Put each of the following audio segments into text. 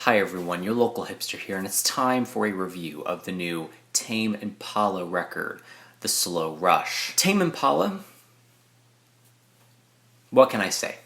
Hi everyone, your local hipster here, and it's time for a review of the new Tame Impala record, The Slow Rush. Tame Impala, what can I say?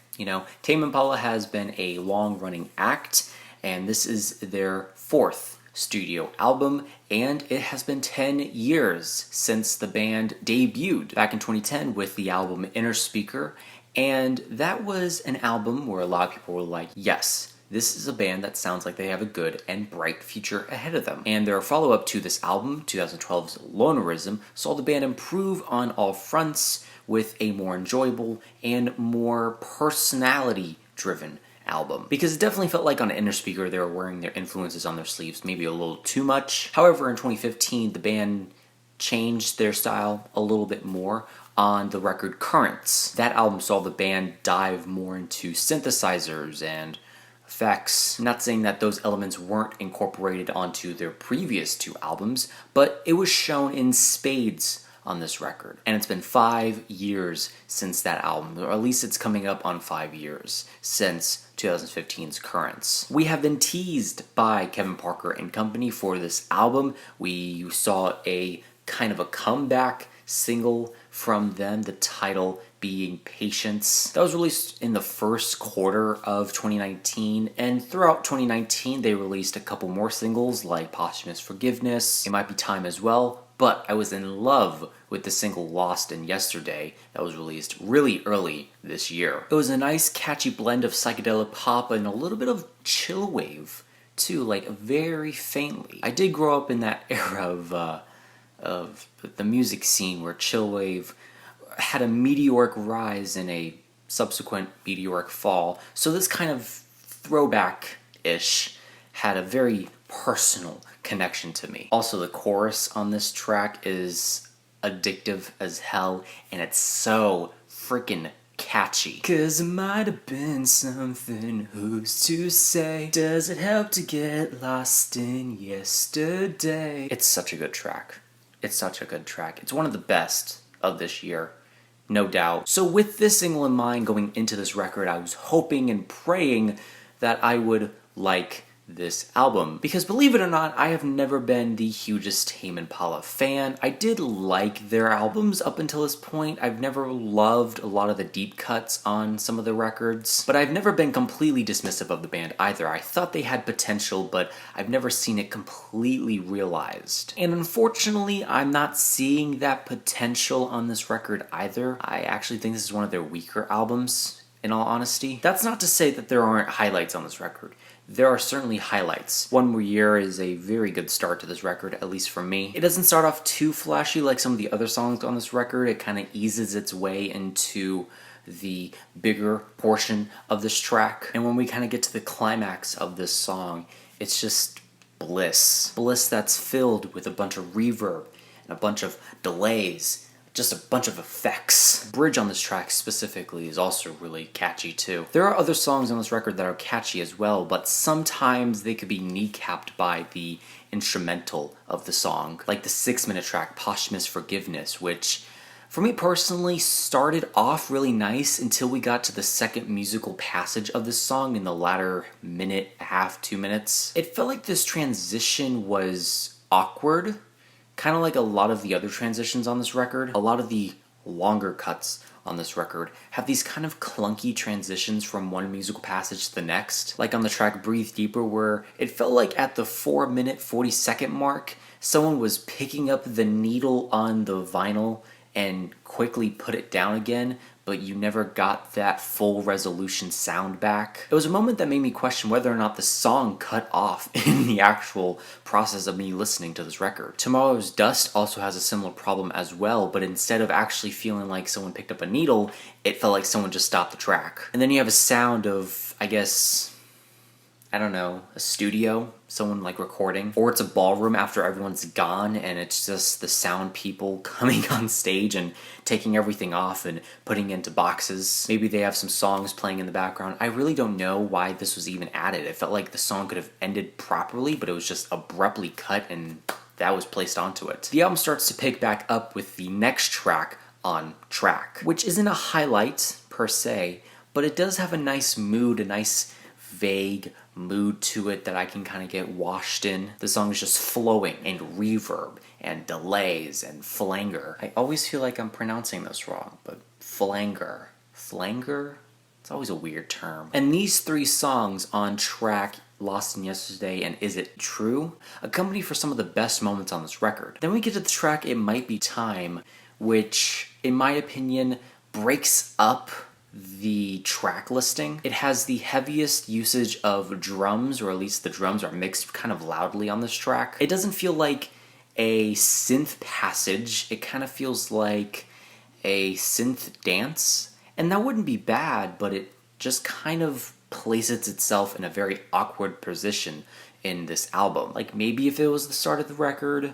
Tame Impala has been a long-running act, and this is their fourth studio album, and it has been 10 years since the band debuted back in 2010 with the album INTERSCOPE, and that was an album where a lot of people were like, yes, this is a band that sounds like they have a good and bright future ahead of them. And their follow-up to this album, 2012's Lonerism, saw the band improve on all fronts with a more enjoyable and more personality-driven album. Because it definitely felt like on INTERSCOPE they were wearing their influences on their sleeves maybe a little too much. However, in 2015, the band changed their style a little bit more on the record Currents. That album saw the band dive more into synthesizers and effects. Not saying that those elements weren't incorporated onto their previous two albums, but it was shown in spades on this record. And it's been 5 years since that album, or at least it's coming up on 5 years since 2015's Currents. We have been teased by Kevin Parker and company for this album. We saw a kind of a comeback single from them, the title being Patience. That was released in the first quarter of 2019, and throughout 2019 they released a couple more singles like Posthumous Forgiveness, It Might Be Time as well, but I was in love with the single Lost in Yesterday that was released really early this year. It was a nice catchy blend of psychedelic pop and a little bit of chill wave too, like very faintly. I did grow up in that era of the music scene where chillwave had a meteoric rise and a subsequent meteoric fall, so this kind of throwback-ish had a very personal connection to me. Also, the chorus on this track is addictive as hell, and it's so freaking catchy. 'Cause it might have been something, who's to say? Does it help to get lost in yesterday? It's such a good track. It's such a good track. It's one of the best of this year, no doubt. So with this single in mind going into this record, I was hoping and praying that I would like this album. Because believe it or not, I have never been the hugest Tame Impala fan. I did like their albums up until this point. I've never loved a lot of the deep cuts on some of the records, but I've never been completely dismissive of the band either. I thought they had potential, but I've never seen it completely realized. And unfortunately, I'm not seeing that potential on this record either. I actually think this is one of their weaker albums, in all honesty. That's not to say that there aren't highlights on this record. There are certainly highlights. One More Year is a very good start to this record, at least for me. It doesn't start off too flashy like some of the other songs on this record. It kind of eases its way into the bigger portion of this track. And when we kind of get to the climax of this song, it's just bliss. Bliss that's filled with a bunch of reverb and a bunch of delays, just a bunch of effects. The bridge on this track specifically is also really catchy too. There are other songs on this record that are catchy as well, but sometimes they could be kneecapped by the instrumental of the song, like the 6-minute track Posthumous Forgiveness, which for me personally started off really nice until we got to the second musical passage of this song in the latter minute, half, 2 minutes. It felt like this transition was awkward, kind of like a lot of the other transitions on this record. A lot of the longer cuts on this record have these kind of clunky transitions from one musical passage to the next. Like on the track Breathe Deeper, where it felt like at the 4-minute, 40-second mark, someone was picking up the needle on the vinyl and quickly put it down again, but you never got that full resolution sound back. It was a moment that made me question whether or not the song cut off in the actual process of me listening to this record. Tomorrow's Dust also has a similar problem as well, but instead of actually feeling like someone picked up a needle, it felt like someone just stopped the track. And then you have a sound of, I guess, I don't know, a studio, someone like recording, or it's a ballroom after everyone's gone and it's just the sound people coming on stage and taking everything off and putting it into boxes. Maybe they have some songs playing in the background. I really don't know why this was even added. It felt like the song could have ended properly, but it was just abruptly cut and that was placed onto it. The album starts to pick back up with the next track, On Track, which isn't a highlight per se, but it does have a nice mood, a nice vague mood to it that I can kind of get washed in. The song is just flowing, and reverb and delays and flanger. I always feel like I'm pronouncing this wrong, but flanger. Flanger? It's always a weird term. And these three songs on track Lost in Yesterday and Is It True accompany for some of the best moments on this record. Then we get to the track It Might Be Time, which, in my opinion, breaks up the track listing. It has the heaviest usage of drums, or at least the drums are mixed kind of loudly on this track. It doesn't feel like a synth passage. It kind of feels like a synth dance. And that wouldn't be bad, but it just kind of places itself in a very awkward position in this album. Like maybe if it was the start of the record,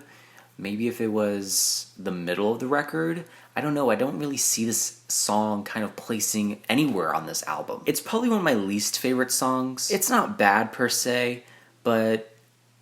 maybe if it was the middle of the record, I don't know. I don't really see this song kind of placing anywhere on this album. It's probably one of my least favorite songs. It's not bad per se, but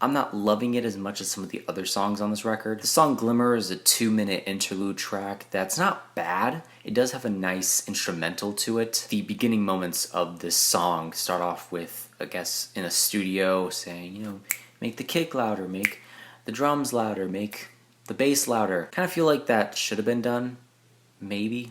I'm not loving it as much as some of the other songs on this record. The song Glimmer is a 2-minute interlude track that's not bad. It does have a nice instrumental to it. The beginning moments of this song start off with, I guess, in a studio saying, make the kick louder, make the drums louder, make the bass louder. Kind of feel like that should have been done. Maybe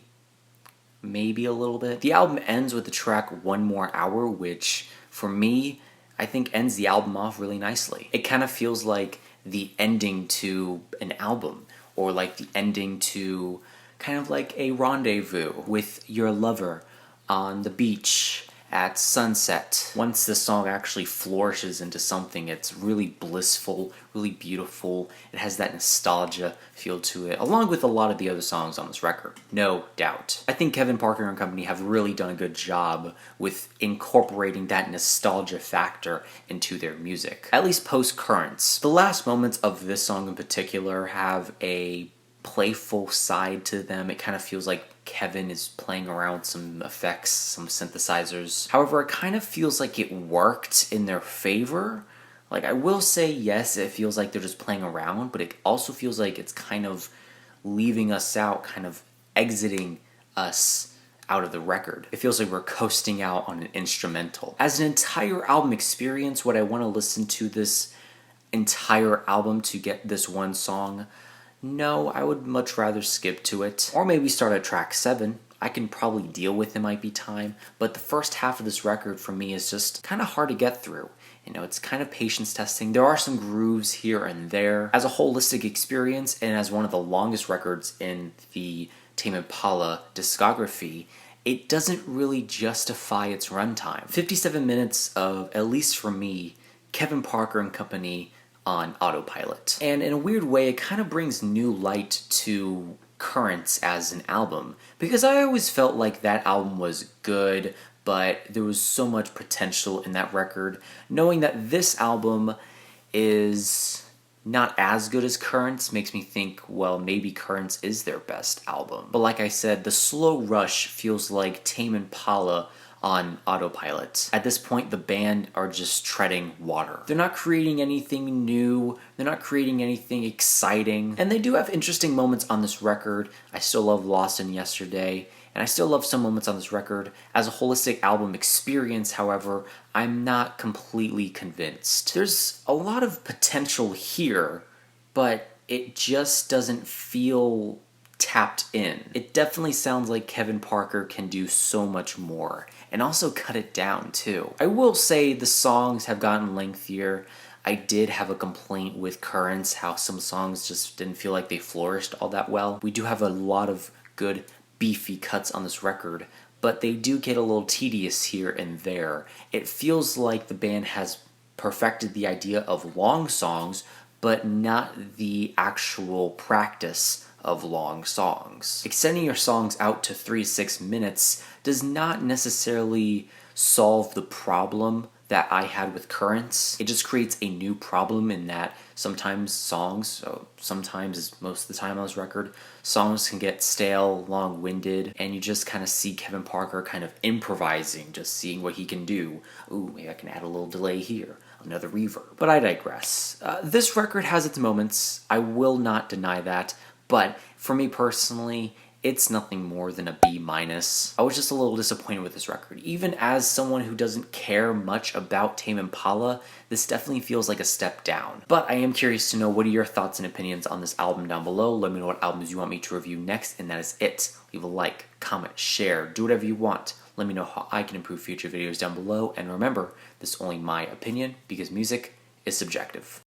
a little bit. The album ends with the track One More Hour, which for me, I think ends the album off really nicely. It kind of feels like the ending to an album, or like the ending to kind of like a rendezvous with your lover on the beach at sunset. Once the song actually flourishes into something, it's really blissful, really beautiful. It has that nostalgia feel to it, along with a lot of the other songs on this record, no doubt. I think Kevin Parker and company have really done a good job with incorporating that nostalgia factor into their music, at least post Currents. The last moments of this song in particular have a playful side to them. It kind of feels like Kevin is playing around with some effects, some synthesizers. However, it kind of feels like it worked in their favor. Like, I will say, yes, it feels like they're just playing around, but it also feels like it's kind of leaving us out, kind of exiting us out of the record. It feels like we're coasting out on an instrumental. As an entire album experience, would I want to listen to this entire album to get this one song? No, I would much rather skip to it. Or maybe start at track 7. I can probably deal with It Might Be Time, but the first half of this record for me is just kind of hard to get through. It's kind of patience testing. There are some grooves here and there. As a holistic experience, and as one of the longest records in the Tame Impala discography, it doesn't really justify its runtime. 57 minutes of, at least for me, Kevin Parker and company on autopilot. And in a weird way, it kind of brings new light to Currents as an album, because I always felt like that album was good, but there was so much potential in that record. Knowing that this album is not as good as Currents makes me think, well, maybe Currents is their best album. But like I said, the slow rush feels like Tame Impala on autopilot. At this point, the band are just treading water. They're not creating anything new, they're not creating anything exciting, and they do have interesting moments on this record. I still love Lost in Yesterday, and I still love some moments on this record. As a holistic album experience, however, I'm not completely convinced. There's a lot of potential here, but it just doesn't feel tapped in. It definitely sounds like Kevin Parker can do so much more, and also cut it down too. I will say the songs have gotten lengthier. I did have a complaint with Currents, how some songs just didn't feel like they flourished all that well. We do have a lot of good beefy cuts on this record, but they do get a little tedious here and there. It feels like the band has perfected the idea of long songs, but not the actual practice of long songs. Extending your songs out to 3 to 6 minutes does not necessarily solve the problem that I had with Currents. It just creates a new problem in that sometimes sometimes most of the time on this record, songs can get stale, long-winded, and you just kind of see Kevin Parker kind of improvising, just seeing what he can do. Ooh, maybe I can add a little delay here, another reverb. But I digress. This record has its moments, I will not deny that, but for me personally, it's nothing more than a B minus. I was just a little disappointed with this record. Even as someone who doesn't care much about Tame Impala, this definitely feels like a step down. But I am curious to know, what are your thoughts and opinions on this album down below. Let me know what albums you want me to review next, and that is it. Leave a like, comment, share, do whatever you want. Let me know how I can improve future videos down below, and remember, this is only my opinion because music is subjective.